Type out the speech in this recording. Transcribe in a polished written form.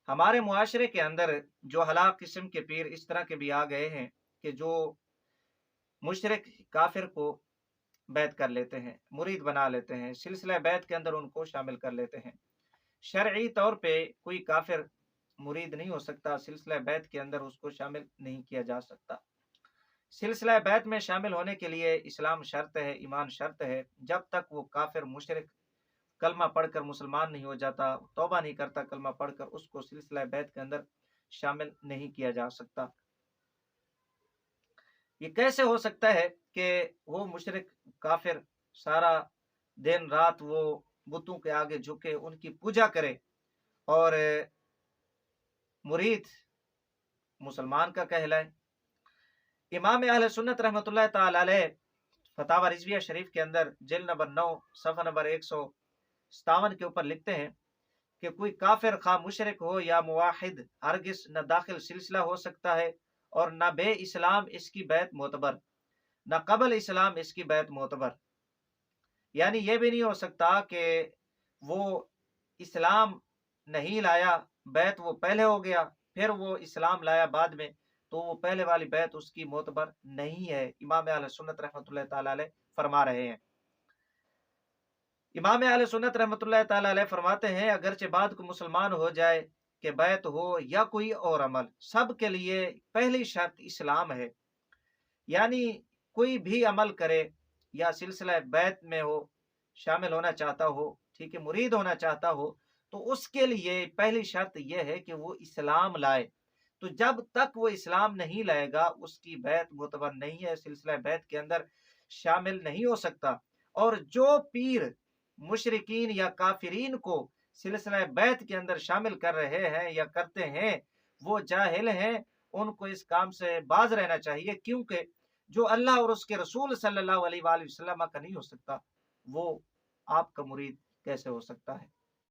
ہمارے معاشرے کے اندر جو ہلاک قسم کے پیر اس طرح کے بھی آ گئے ہیں کہ جو مشرک کافر کو بیعت کر لیتے ہیں، مرید بنا لیتے ہیں، سلسلہ بیعت کے اندر ان کو شامل کر لیتے ہیں۔ شرعی طور پہ کوئی کافر مرید نہیں ہو سکتا، سلسلہ بیعت کے اندر اس کو شامل نہیں کیا جا سکتا۔ سلسلہ بیعت میں شامل ہونے کے لیے اسلام شرط ہے، ایمان شرط ہے۔ جب تک وہ کافر مشرک کلمہ پڑھ کر مسلمان نہیں ہو جاتا، توبہ نہیں کرتا کلمہ پڑھ کر، اس کو سلسلہ بیعت کے اندر شامل نہیں کیا جا سکتا۔ یہ کیسے ہو سکتا ہے کہ وہ مشرک کافر سارا دن رات وہ بتوں کے آگے جھکے ان کی پوجا کرے اور مرید مسلمان کا کہلائے؟ امام اہل سنت رحمۃ اللہ تعالی علیہ فتاوی رضویہ شریف کے اندر جلد نمبر 9 صفحہ نمبر 157 کے اوپر لکھتے ہیں کہ کوئی کافر خواہ مشرک ہو یا موحد ہرگز نہ داخل سلسلہ ہو سکتا ہے اور نہ بے اسلام اس کی بیعت معتبر، نہ قبل اسلام اس کی بیعت معتبر۔ یعنی یہ بھی نہیں ہو سکتا کہ وہ اسلام نہیں لایا، بیعت وہ پہلے ہو گیا، پھر وہ اسلام لایا بعد میں، تو وہ پہلے والی بیعت اس کی معتبر نہیں ہے۔ امام اہل سنت رحمۃ اللہ تعالی علیہ فرما رہے ہیں۔ امام اہل سنت رحمۃ اللہ تعالی علیہ فرماتے ہیں اگرچہ بعد کو مسلمان ہو جائے کہ بیعت ہو یا کوئی اور عمل، سب کے لیے پہلی شرط اسلام ہے۔ یعنی کوئی بھی عمل کرے یا سلسلہ بیعت میں ہو، شامل ہونا چاہتا ہو، ٹھیک ہے، مرید ہونا چاہتا ہو، تو اس کے لیے پہلی شرط یہ ہے کہ وہ اسلام لائے۔ تو جب تک وہ اسلام نہیں لائے گا اس کی بیعت معتبر نہیں ہے، سلسلہ بیعت کے اندر شامل نہیں ہو سکتا۔ اور جو پیر مشرکین یا کافرین کو سلسلہ بیعت کے اندر شامل کر رہے ہیں یا کرتے ہیں وہ جاہل ہیں، ان کو اس کام سے باز رہنا چاہیے، کیونکہ جو اللہ اور اس کے رسول صلی اللہ علیہ وآلہ وسلم کا نہیں ہو سکتا وہ آپ کا مرید کیسے ہو سکتا ہے؟